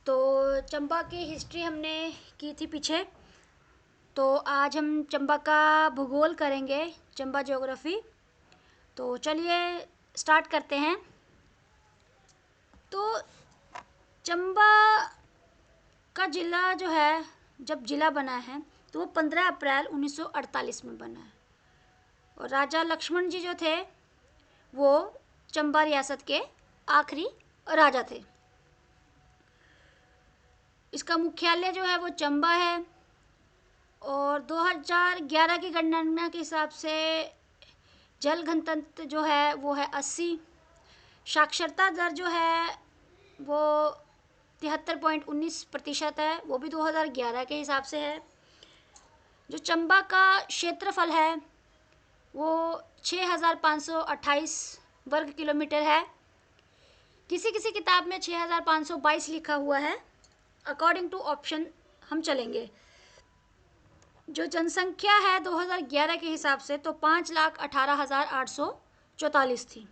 तो चंबा की हिस्ट्री हमने की थी पीछे, तो आज हम चंबा का भूगोल करेंगे, चंबा ज्योग्राफी। तो चलिए स्टार्ट करते हैं। तो चंबा का ज़िला जो है, जब ज़िला बना है तो वो 15 अप्रैल 1948 में बना है। और राजा लक्ष्मण जी जो थे वो चंबा रियासत के आखिरी राजा थे। इसका मुख्यालय जो है वो चंबा है। और 2011 की गणना के हिसाब से जल घनत्व जो है वो है 80। साक्षरता दर जो है वो 73.19% है, वो भी 2011 के हिसाब से है। जो चंबा का क्षेत्रफल है वो 6528 वर्ग किलोमीटर है। किसी किसी किताब में 6522 लिखा हुआ है। अकॉर्डिंग टू ऑप्शन हम चलेंगे। जो जनसंख्या है 2011 के हिसाब से तो 5,18,844 थी।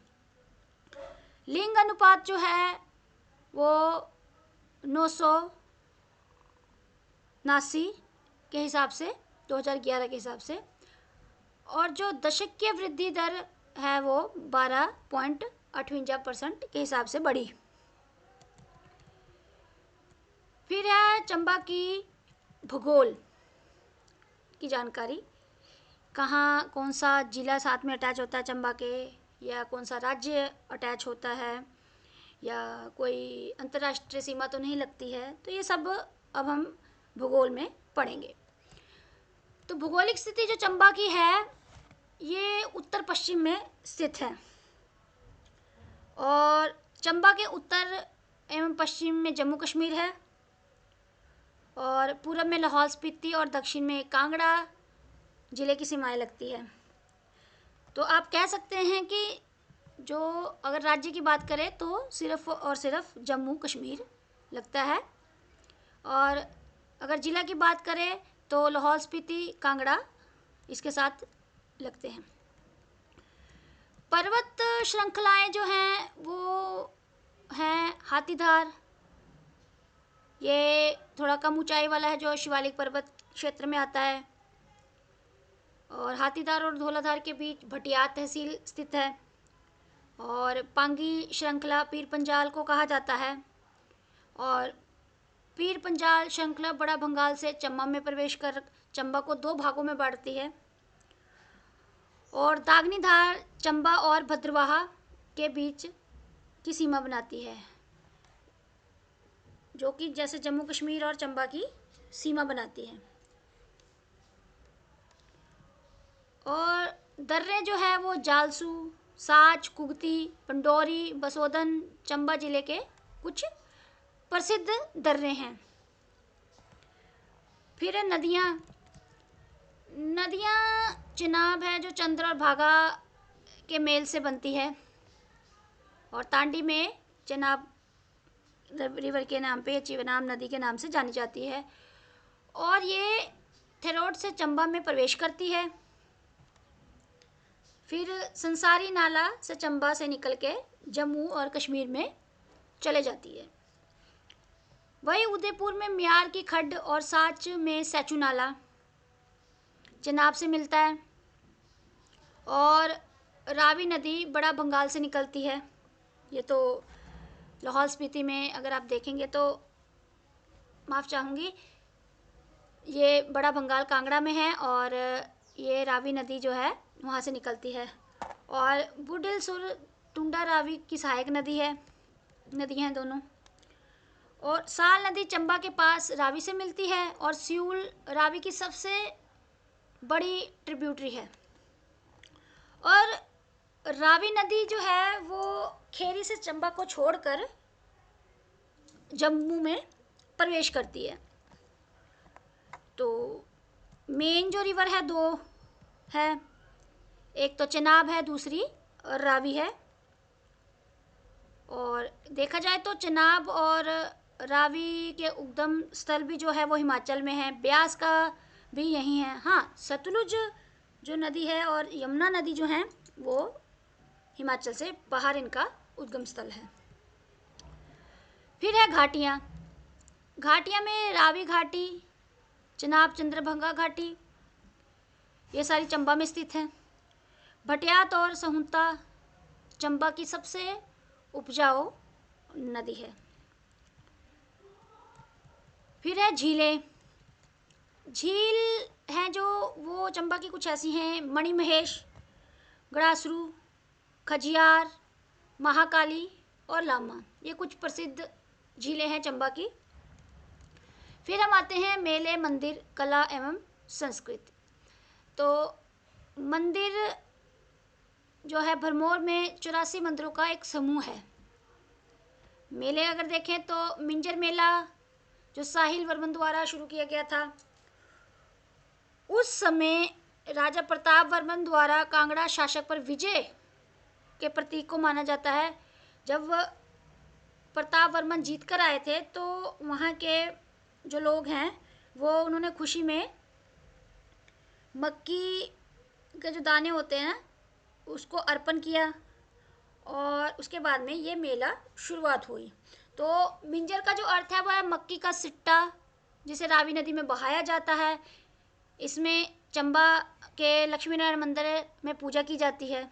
लिंग अनुपात जो है वो 979 के हिसाब से 2011 के हिसाब से। और जो दशकीय वृद्धि दर है वो 12.58% के हिसाब से बढ़ी। फिर है चंबा की भूगोल की जानकारी। कहाँ कौन सा जिला साथ में अटैच होता है चंबा के, या कौन सा राज्य अटैच होता है, या कोई अंतर्राष्ट्रीय सीमा तो नहीं लगती है, तो ये सब अब हम भूगोल में पढ़ेंगे। तो भौगोलिक स्थिति जो चंबा की है ये उत्तर पश्चिम में स्थित है। और चंबा के उत्तर एवं पश्चिम में जम्मू कश्मीर है, और पूरब में लाहौल स्पीति और दक्षिण में कांगड़ा ज़िले की सीमाएं लगती है। तो आप कह सकते हैं कि जो अगर राज्य की बात करें तो सिर्फ और सिर्फ जम्मू कश्मीर लगता है, और अगर ज़िला की बात करें तो लाहौल स्पीति कांगड़ा इसके साथ लगते हैं। पर्वत श्रृंखलाएं जो हैं वो हैं हाथीधार, ये थोड़ा कम ऊंचाई वाला है जो शिवालिक पर्वत क्षेत्र में आता है। और हाथीधार और धौलाधार के बीच भटियात तहसील स्थित है। और पांगी श्रृंखला पीर पंजाल को कहा जाता है। और पीर पंजाल श्रृंखला बड़ा भंगाल से चंबा में प्रवेश कर चंबा को 2 भागों में बांटती है। और दागनी धार चंबा और भद्रवाहा के बीच की सीमा बनाती है, जो कि जैसे जम्मू कश्मीर और चंबा की सीमा बनाती है। और दर्रे जो है वो जालसू, साच, कुगती, पंडोरी, बसोदन चंबा जिले के कुछ प्रसिद्ध दर्रे हैं। फिर नदियाँ चिनाब है जो चंद्र और भागा के मेल से बनती है। और तांडी में चिनाब रिवर के नाम पे, चिवनाम नदी के नाम से जानी जाती है। और ये थेरोड से चंबा में प्रवेश करती है। फिर संसारी नाला से चंबा से निकल के जम्मू और कश्मीर में चले जाती है। वही उदयपुर में म्यार की खड्ड और साच में सैचू नाला चिनाब से मिलता है। और रावी नदी बड़ा बंगाल से निकलती है। ये तो लाहौल स्पीति में अगर आप देखेंगे तो, माफ़ चाहूँगी, ये बड़ा बंगाल कांगड़ा में है, और ये रावी नदी जो है वहाँ से निकलती है। और बुडिल सुर टुंडा रावी की सहायक नदी है, नदियाँ हैं दोनों। और साल नदी चंबा के पास रावी से मिलती है, और सियूल रावी की सबसे बड़ी ट्रिब्यूटरी है। और रावी नदी जो है वो खेरी से चंबा को छोड़कर जम्मू में प्रवेश करती है। तो मेन जो रिवर है 2 है, एक तो चिनाब है, दूसरी रावी है। और देखा जाए तो चिनाब और रावी के उद्गम स्थल भी जो है वो हिमाचल में है, ब्यास का भी यहीं है। हाँ, सतलुज जो नदी है और यमुना नदी जो है वो हिमाचल से बाहर इनका उद्गम स्थल है। फिर है घाटियाँ। घाटियाँ में रावी घाटी, चनाब चंद्रभंगा घाटी, ये सारी चंबा में स्थित हैं। भटियात और सहुंता चंबा की सबसे उपजाऊ नदी है। फिर है झीलें। झील हैं जो वो चंबा की कुछ ऐसी हैं: मणिमहेश, गड़ासरू, खजियार, महाकाली और लामा। ये कुछ प्रसिद्ध झीलें हैं चंबा की। फिर हम आते हैं मेले, मंदिर, कला एवं संस्कृति। तो मंदिर जो है भरमौर में 84 मंदिरों का एक समूह है। मेले अगर देखें तो मिंजर मेला जो साहिल वर्मन द्वारा शुरू किया गया था, उस समय राजा प्रताप वर्मन द्वारा कांगड़ा शासक पर विजय के प्रतीक को माना जाता है। जब प्रताप वर्मन जीत कर आए थे तो वहाँ के जो लोग हैं वो उन्होंने खुशी में मक्की के जो दाने होते हैं उसको अर्पण किया और उसके बाद में ये मेला शुरुआत हुई। तो मिंजर का जो अर्थ है वह है मक्की का सिट्टा, जिसे रावी नदी में बहाया जाता है। इसमें चंबा के लक्ष्मी नारायण मंदिर में पूजा की जाती है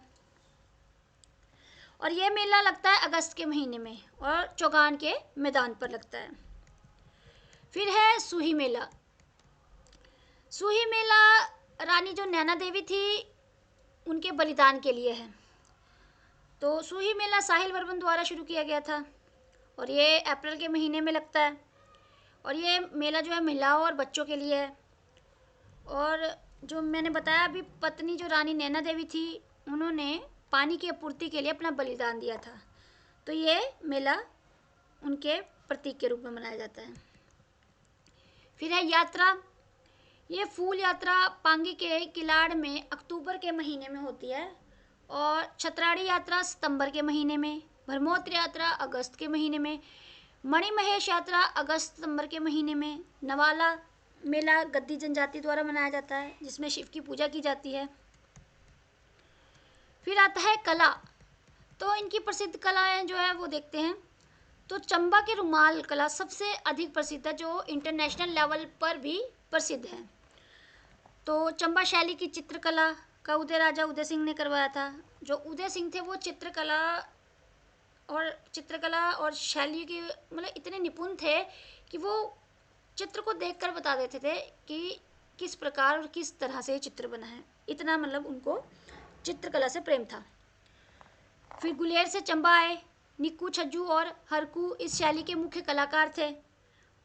और ये मेला लगता है अगस्त के महीने में और चौगान के मैदान पर लगता है। फिर है सूही मेला। सूही मेला रानी जो नैना देवी थी उनके बलिदान के लिए है। तो सूही मेला साहिल वर्मन द्वारा शुरू किया गया था और ये अप्रैल के महीने में लगता है और ये मेला जो है महिलाओं और बच्चों के लिए है। और जो मैंने बताया अभी, पत्नी जो रानी नैना देवी थी उन्होंने पानी की आपूर्ति के लिए अपना बलिदान दिया था, तो ये मेला उनके प्रतीक के रूप में मनाया जाता है। फिर है यात्रा। ये फूल यात्रा पांगी के किलाड़ में अक्टूबर के महीने में होती है और छतराड़ी यात्रा सितंबर के महीने में, भरमौत्र यात्रा अगस्त के महीने में, मणिमहेश यात्रा अगस्त सितंबर के महीने में, नवाला मेला गद्दी जनजाति द्वारा मनाया जाता है जिसमें शिव की पूजा की जाती है। फिर आता है कला। तो इनकी प्रसिद्ध कलाएं जो है वो देखते हैं। तो चंबा के रुमाल कला सबसे अधिक प्रसिद्ध है, जो इंटरनेशनल लेवल पर भी प्रसिद्ध है। तो चंबा शैली की चित्रकला का उदय राजा उदय सिंह ने करवाया था। जो उदय सिंह थे वो चित्रकला और शैली के मतलब इतने निपुण थे कि वो चित्र को देखकर बता देते थे कि किस प्रकार और किस तरह से चित्र बना है। इतना मतलब उनको चित्रकला से प्रेम था। फिर गुलेर से चंबा आए। निक्कू, छज्जू और हरकू इस शैली के मुख्य कलाकार थे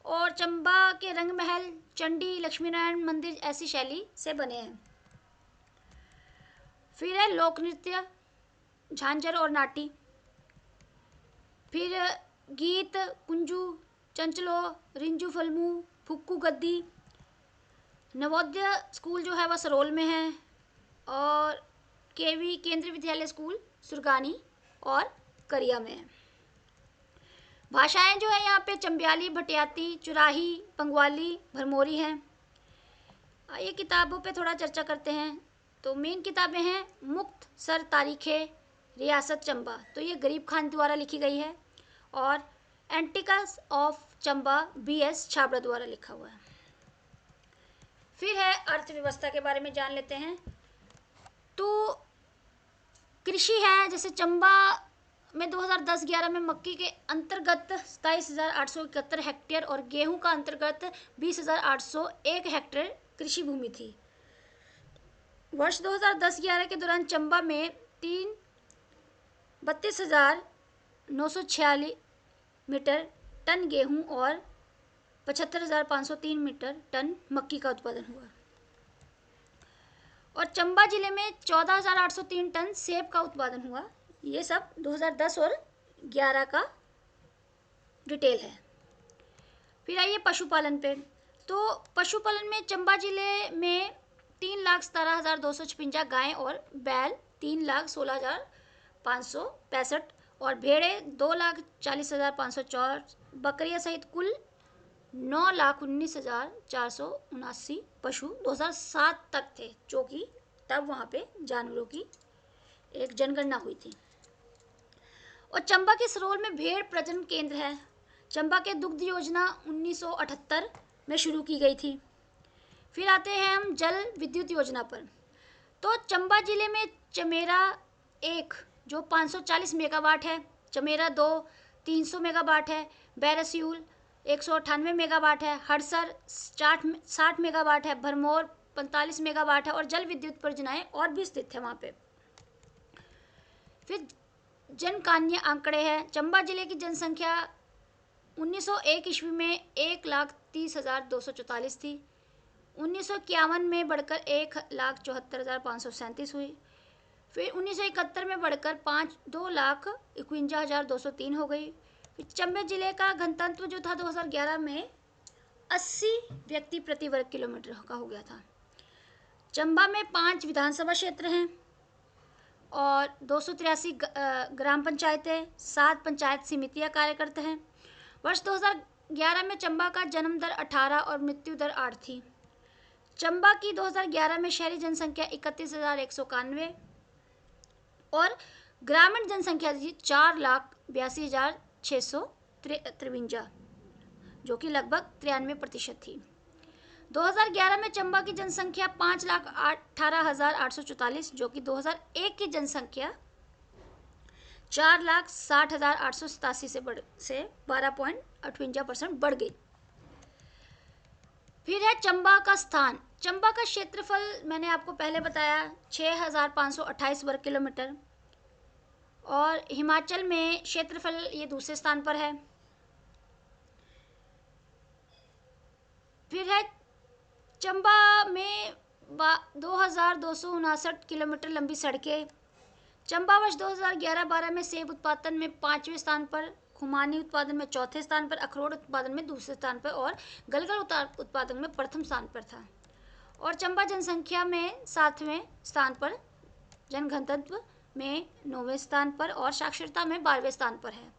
और चंबा के रंग महल, चंडी, लक्ष्मी नारायण मंदिर ऐसी शैली से बने हैं। फिर है लोक नृत्य, झांझर और नाटी। फिर गीत, कुंजू, चंचलो, रिंजू फलमू, फुक्कू गद्दी। नवोदय स्कूल जो है वह सरोल में है और केवी केंद्रीय विद्यालय स्कूल सुरगानी और करिया में है। भाषाएं जो है यहाँ पे चंबियाली, भटियाती, चुराही, पंगवाली, भरमौरी हैं। ये किताबों पे थोड़ा चर्चा करते हैं। तो मेन किताबें हैं मुक्त सर तारीखें रियासत चंबा, तो ये गरीब खान द्वारा लिखी गई है, और एंटिकस ऑफ चंबा BS छाबड़ा द्वारा लिखा हुआ है। फिर है अर्थव्यवस्था के बारे में जान लेते हैं। तो कृषि है, जैसे चंबा में 2010-11 में मक्की के अंतर्गत 27,871 हेक्टेयर और गेहूं का अंतर्गत 20,801 हेक्टेयर कृषि भूमि थी। वर्ष 2010-11 के दौरान चंबा में 32,946 मीटर टन गेहूं और 75,503 मीटर टन मक्की का उत्पादन हुआ और चंबा जिले में 14,803 टन सेब का उत्पादन हुआ। ये सब 2010 और 11 का डिटेल है। फिर आइए पशुपालन पे। तो पशुपालन में चंबा जिले में 3,17,256 गायें और बैल 3,16,565 और भेड़ें 2,40,504, बकरियां सहित कुल 9,19,479 पशु 2007 तक थे, जो कि तब वहाँ पे जानवरों की एक जनगणना हुई थी। और चंबा के सरोल में भेड़ प्रजनन केंद्र है। चंबा के दुग्ध योजना 1978 में शुरू की गई थी। फिर आते हैं हम जल विद्युत योजना पर। तो चंबा जिले में चमेरा 1 जो 540 मेगावाट है, चमेरा 2 300 मेगावाट है, बैरसियूल 198 मेगावाट है, हड़सर 60 मेगावाट है, भरमौर 45 मेगावाट है और जल विद्युत परियोजनाएं और भी स्थित है वहाँ पे। फिर जनकान्य आंकड़े हैं। चंबा जिले की जनसंख्या 1901 ईस्वी में 1,30,244 थी। 1951 में बढ़कर 1,74,537 हुई। फिर 1971 में बढ़कर 2,51,203 हो गई। फिर चंबा जिले का घनत्व जो था 2011 में 80 व्यक्ति प्रति वर्ग किलोमीटर का हो गया था। चंबा में 5 विधानसभा क्षेत्र हैं और 283 ग्राम पंचायतें, 7 पंचायत समितियां कार्य करते हैं। वर्ष 2011 में चंबा का जन्म दर 18 और मृत्यु दर 8 थी। चंबा की 2011 में शहरी जनसंख्या 31,191 और ग्रामीण जनसंख्या थी 4,82,653 जो कि लगभग 93% थी। 2011 में चंबा की जनसंख्या 5,18,844 जो कि 2001 की जनसंख्या 4,60,887 से 12.58% बढ़ गई। फिर है चंबा का स्थान। चंबा का क्षेत्रफल मैंने आपको पहले बताया 6,528 वर्ग किलोमीटर और हिमाचल में क्षेत्रफल ये दूसरे स्थान पर है। फिर है चंबा में 2,259 किलोमीटर लंबी सड़कें। चंबा वर्ष 2011-12 में सेब उत्पादन में 5वें स्थान पर, खुमानी उत्पादन में 4थे स्थान पर, अखरोट उत्पादन में दूसरे स्थान पर और गलगल उत्पादन में प्रथम स्थान पर था। और चंबा जनसंख्या में 7वें स्थान पर, जनघनत्व में 9वें स्थान पर और साक्षरता में 12वें स्थान पर है।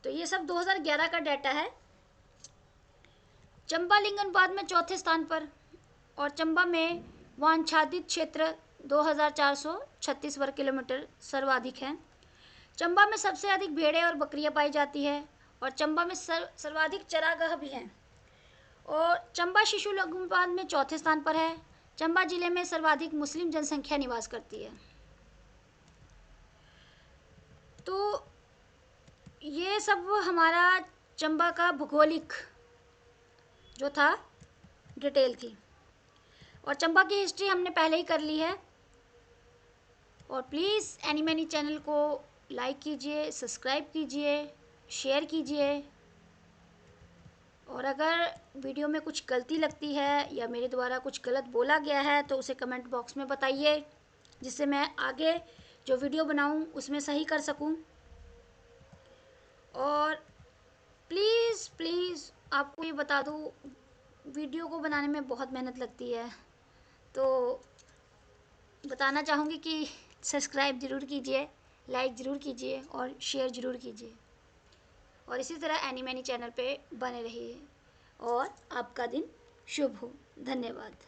तो ये सब 2011 का डाटा है। चंबा लिंग अनुपात में 4थे स्थान पर और चंबा में वांछादित क्षेत्र 2,436 वर्ग किलोमीटर सर्वाधिक है। चंबा में सबसे अधिक भेड़ें और बकरियां पाई जाती है और चंबा में सर्वाधिक चरागाह भी हैं। और चंबा शिशु लिंग अनुपात में 4थे स्थान पर है। चंबा जिले में सर्वाधिक मुस्लिम जनसंख्या निवास करती है। तो ये सब हमारा चंबा का भौगोलिक जो था डिटेल थी और चंबा की हिस्ट्री हमने पहले ही कर ली है। और प्लीज़ एनीमनी चैनल को लाइक कीजिए, सब्सक्राइब कीजिए, शेयर कीजिए और अगर वीडियो में कुछ गलती लगती है या मेरे द्वारा कुछ गलत बोला गया है तो उसे कमेंट बॉक्स में बताइए जिससे मैं आगे जो वीडियो बनाऊं उसमें सही कर सकूं। और प्लीज़ प्लीज़ आपको ये बता दूं वीडियो को बनाने में बहुत मेहनत लगती है, तो बताना चाहूँगी कि सब्सक्राइब ज़रूर कीजिए, लाइक ज़रूर कीजिए और शेयर ज़रूर कीजिए और इसी तरह एनीमनी चैनल पे बने रहिए और आपका दिन शुभ हो। धन्यवाद।